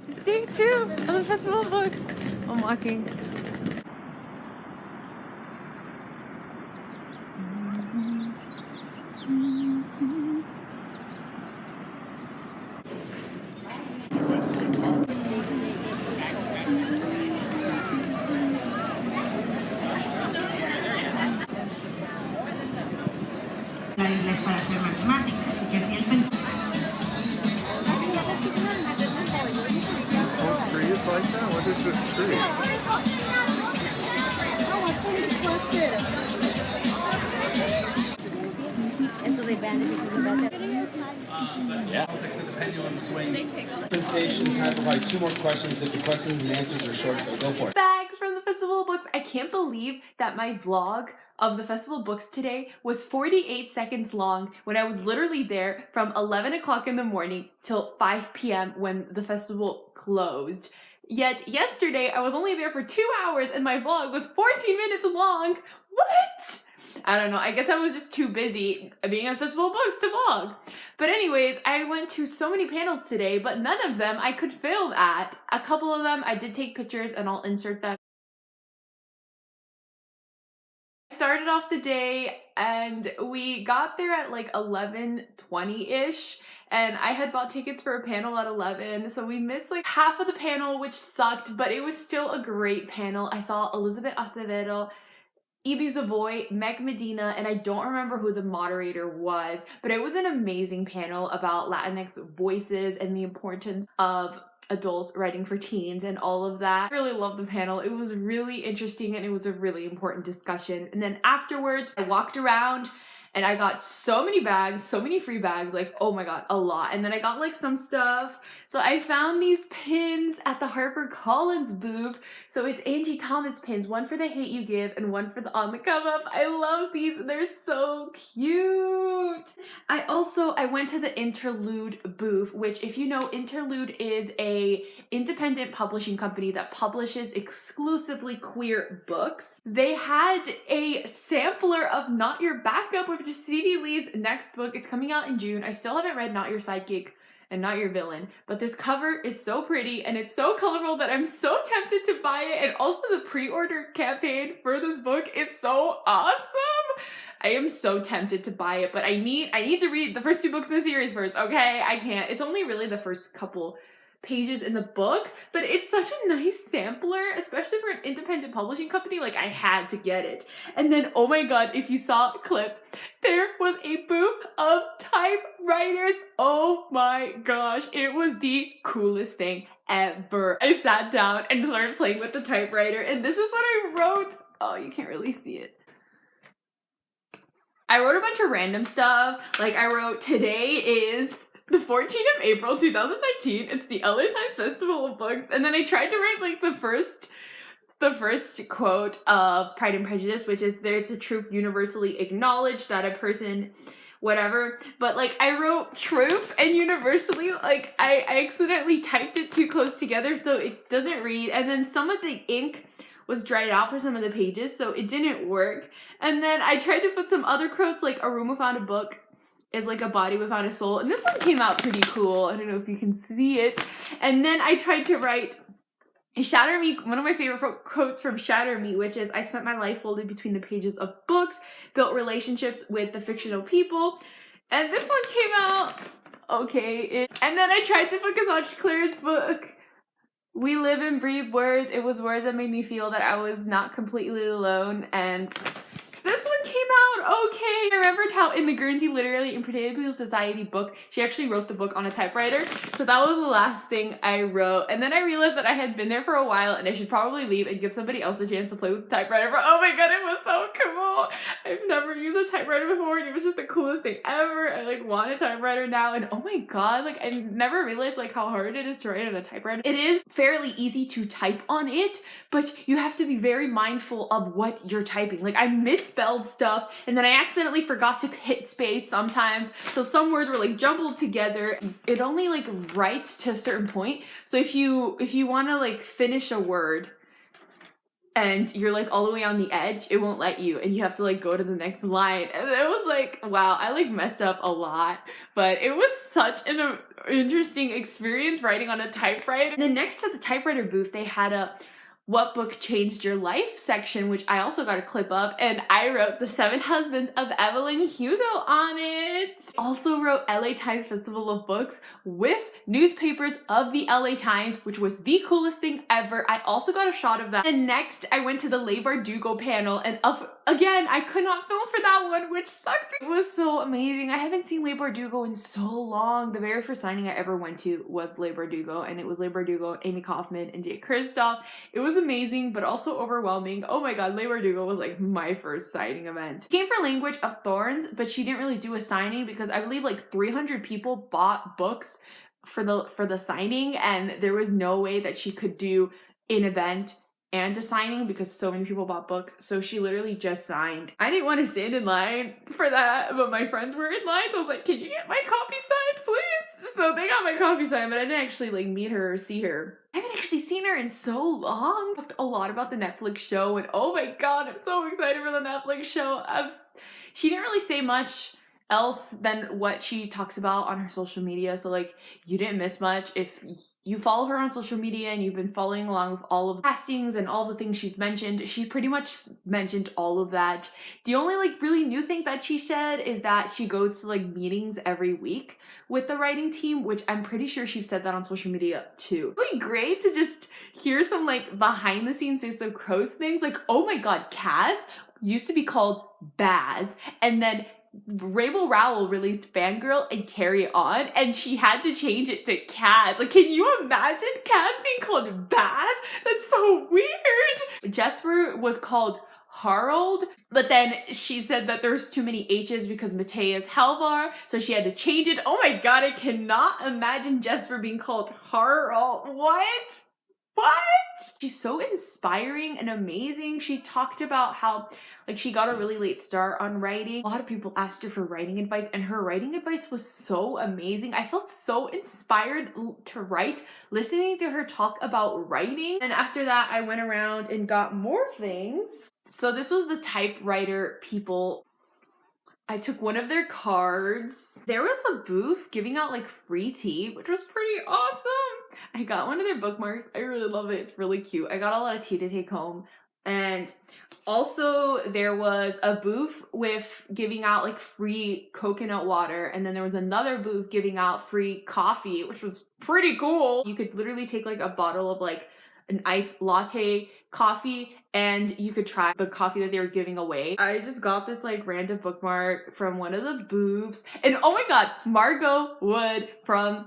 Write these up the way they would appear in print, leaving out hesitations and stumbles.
It's day 2 of the Festival of Books. I'm walking. Inglés para hacer matemáticas y que así él pensó. Trees like that? What is this tree? And so they banned it because of that. Yeah. The pendulum swings. Sensation, time to provide 2 more questions if the questions and answers are short, so go for it. Back from the Festival of Books. I can't believe that my vlog of the Festival of Books today was 48 seconds long when I was literally there from 11 o'clock in the morning till 5 p.m. when the festival closed. Yet yesterday I was only there for 2 hours and my vlog was 14 minutes long. What? I don't know, I guess I was just too busy being at Festival of Books to vlog. But anyways, I went to so many panels today, but none of them I could film at. A couple of them I did take pictures and I'll insert them. Started off the day and we got there at like 11:20-ish and I had bought tickets for a panel at 11, so we missed like half of the panel, which sucked, but it was still a great panel. I saw Elizabeth Acevedo, Ibi Zavoy, Meg Medina, and I don't remember who the moderator was, but it was an amazing panel about Latinx voices and the importance of adults writing for teens and all of that. I really loved the panel. It was really interesting and it was a really important discussion. And then afterwards, I walked around and I got so many bags, so many free bags, like, oh my god, a lot. And then I got like some stuff. So I found these pins at the HarperCollins booth. So it's Angie Thomas pins, one for the Hate You Give and one for the On the Come Up. I love these, they're so cute. I went to the Interlude booth, which if you know, Interlude is a independent publishing company that publishes exclusively queer books. They had a sampler of Not Your Backup, which is C.D. Lee's next book. It's coming out in June. I still haven't read Not Your Sidekick and Not Your Villain, but this cover is so pretty and it's so colorful that I'm so tempted to buy it. And also the pre-order campaign for this book is so awesome. I am so tempted to buy it, but I need to read the first 2 books in the series first, okay? I can't. It's only really the first couple pages in the book, but it's such a nice sampler, especially for an independent publishing company. Like, I had to get it. And then, oh my god, if you saw the clip, there was a booth of typewriters. Oh my gosh, it was the coolest thing ever. I sat down and started playing with the typewriter, and this is what I wrote. Oh, you can't really see it. I wrote a bunch of random stuff. Like, I wrote, today is the 14th of April, 2019. It's the LA Times Festival of Books. And then I tried to write like the first quote of Pride and Prejudice, which is, there's a truth universally acknowledged that a person, whatever. But like, I wrote truth and universally, like I accidentally typed it too close together so it doesn't read. And then some of the ink was dried out for some of the pages, so it didn't work. And then I tried to put some other quotes, like a room without a book is like a body without a soul. And this one came out pretty cool. I don't know if you can see it. And then I tried to write Shatter Me, one of my favorite quotes from Shatter Me, which is, I spent my life folded between the pages of books, built relationships with the fictional people. And this one came out okay. And then I tried to focus on Claire's book, We Live and Breathe Words. It was words that made me feel that I was not completely alone. And this one came out okay. I remembered how in the Guernsey Literary and Potato Society book, she actually wrote the book on a typewriter. So that was the last thing I wrote. And then I realized that I had been there for a while and I should probably leave and give somebody else a chance to play with the typewriter. But oh my god, it was so cool. I've never used a typewriter before and it was just the coolest thing ever. I like want a typewriter now, and oh my god, like I never realized like how hard it is to write on a typewriter. It is fairly easy to type on it, but you have to be very mindful of what you're typing. Like, I misspelled stuff and then I accidentally forgot to hit space sometimes, so some words were like jumbled together. It only like writes to a certain point, so if you want to like finish a word and you're like all the way on the edge, it won't let you, and you have to like go to the next line. And it was like, wow, I like messed up a lot, but it was such an interesting experience writing on a typewriter. And then next to the typewriter booth, they had a "What book changed your life" section, which I also got a clip of, and I wrote "The Seven Husbands of Evelyn Hugo" on it. Also wrote LA Times Festival of Books with newspapers of the LA Times, which was the coolest thing ever. I also got a shot of that. And next I went to the Leigh Bardugo panel, and again, I could not film for that one, which sucks. It was so amazing. I haven't seen Leigh Bardugo in so long. The very first signing I ever went to was Leigh Bardugo, and it was Leigh Bardugo, Amy Kaufman, and Jay Kristoff. It was amazing, but also overwhelming. Oh my god, Leigh Bardugo was like my first signing event. She came for Language of Thorns, but she didn't really do a signing because I believe like 300 people bought books for the signing, and there was no way that she could do an event and a signing because so many people bought books. So she literally just signed. I didn't want to stand in line for that, but my friends were in line, so I was like, can you get my copy signed, please? So they got my copy signed, but I didn't actually like meet her or see her. I haven't actually seen her in so long. Talked a lot about the Netflix show, and oh my god, I'm so excited for the Netflix show. She didn't really say much else than what she talks about on her social media, so like you didn't miss much if you follow her on social media and you've been following along with all of the castings and all the things she's mentioned. She pretty much mentioned all of that. The only like really new thing that she said is that she goes to like meetings every week with the writing team, which I'm pretty sure she said that on social media too. It would be great to just hear some like behind the scenes Six of Crows things, like oh my god, Kaz used to be called Baz, and then Rainbow Rowell released Fangirl and Carry On, and she had to change it to Kaz. Like, can you imagine Kaz being called Baz? That's so weird. Jesper was called Harold, but then she said that there's too many H's because Matea's Helvar, so she had to change it. Oh my god, I cannot imagine Jesper being called Harold. What? She's so inspiring and amazing. She talked about how like she got a really late start on writing. A lot of people asked her for writing advice, and her writing advice was so amazing. I felt so inspired to write listening to her talk about writing. And after that, I went around and got more things. So this was the typewriter people. I took one of their cards. There was a booth giving out like free tea, which was pretty awesome. I got one of their bookmarks. I really love it. It's really cute. I got a lot of tea to take home. And also there was a booth with giving out like free coconut water. And then there was another booth giving out free coffee, which was pretty cool. You could literally take like a bottle of like an iced latte coffee, and you could try the coffee that they were giving away. I just got this like random bookmark from one of the booths, and oh my god, Margot Wood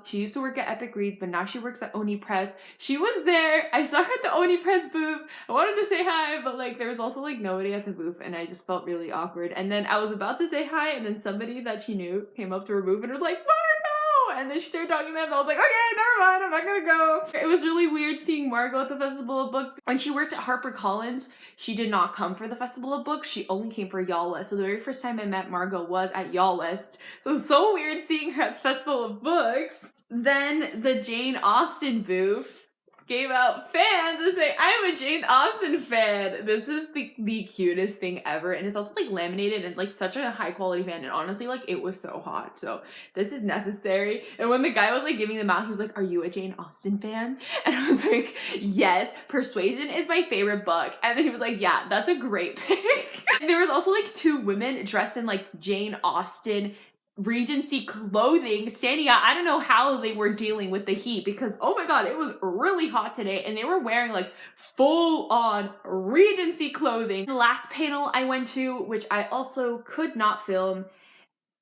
she used to work at Epic Reads, but now she works at Oni Press. She was there. I saw her at the Oni Press booth. I wanted to say hi, but like there was also like nobody at the booth, and I just felt really awkward. And then I was about to say hi, and then somebody that she knew came up to her booth and was like, Margot! And then she started talking to them, and I was like, okay, never mind, I'm not gonna go. It was really weird seeing Margot at the Festival of Books. When she worked at HarperCollins, she did not come for the Festival of Books. She only came for Y'all West. So the very first time I met Margot was at Y'all West. So it was so weird seeing her at the Festival of Books. Then the Jane Austen booth gave out fans and say, I'm a Jane Austen fan. This is the cutest thing ever. And it's also like laminated and like such a high quality fan. And honestly, like it was so hot. So this is necessary. And when the guy was like giving them out, he was like, are you a Jane Austen fan? And I was like, yes, Persuasion is my favorite book. And then he was like, yeah, that's a great pick. And there was also like two women dressed in like Jane Austen Regency clothing standing out. I don't know how they were dealing with the heat because oh my god, it was really hot today, and they were wearing like full on Regency clothing. The last panel I went to, which I also could not film,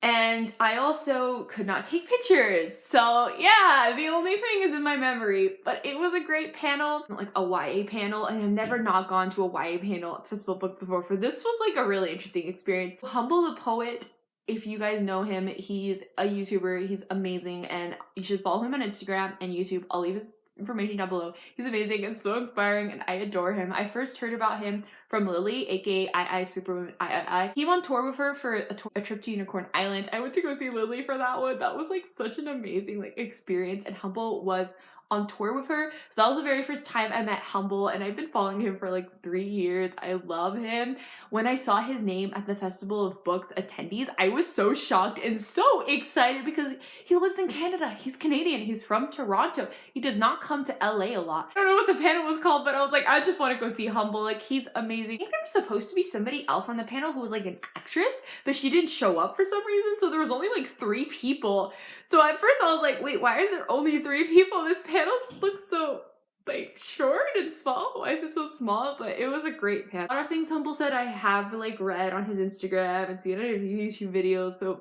and I also could not take pictures. So yeah, the only thing is in my memory, but it was a great panel, like a YA panel. I have never not gone to a YA panel at Festival Book before, for this was like a really interesting experience. Humble the Poet, if you guys know him, he's a YouTuber. He's amazing, and you should follow him on Instagram and YouTube. I'll leave his information down below. He's amazing and so inspiring, and I adore him. I first heard about him from Lily, aka I Superwoman I. He went on tour with her for a trip to Unicorn Island. I went to go see Lily for that one. That was like such an amazing like experience, and Humble was on tour with her. So that was the very first time I met Humble, and I've been following him for like 3 years. I love him. When I saw his name at the Festival of Books attendees, I was so shocked and so excited because he lives in Canada. He's Canadian. He's from Toronto. He does not come to LA a lot. I don't know what the panel was called, but I was like, I just want to go see Humble. Like, he's amazing. I think there was supposed to be somebody else on the panel who was like an actress, but she didn't show up for some reason. So there was only like 3 people. So at first I was like, wait, why is there only 3 people? This panel just looks so like short and small. Why is it so small? But it was a great panel. A lot of things Humble said I have like read on his Instagram and seen in his YouTube videos. So it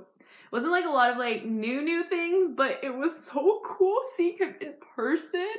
wasn't like a lot of like new things, but it was so cool seeing him in person.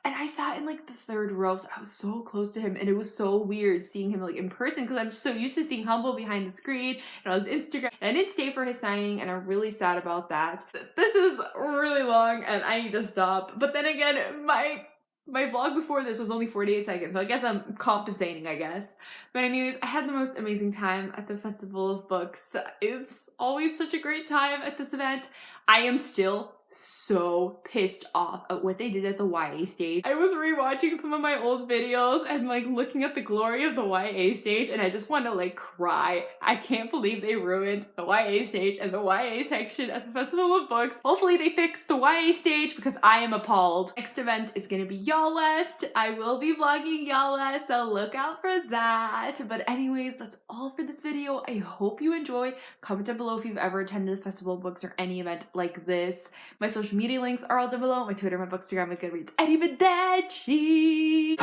And I sat in like the 3rd row, so I was so close to him, and it was so weird seeing him like in person because I'm just so used to seeing Humble behind the screen and on his Instagram. And I didn't stay for his signing, and I'm really sad about that. This is really long and I need to stop. But then again, my vlog before this was only 48 seconds, so I guess I'm compensating, I guess. But anyways, I had the most amazing time at the Festival of Books. It's always such a great time at this event. I am still so pissed off at what they did at the YA stage. I was rewatching some of my old videos and like looking at the glory of the YA stage, and I just want to like cry. I can't believe they ruined the YA stage and the YA section at the Festival of Books. Hopefully they fix the YA stage because I am appalled. Next event is gonna be Y'all West. I will be vlogging Y'all West, so look out for that. But anyways, that's all for this video. I hope you enjoyed. Comment down below if you've ever attended the Festival of Books or any event like this. My social media links are all down below. My Twitter, my Bookstagram, my Goodreads, arrivederci!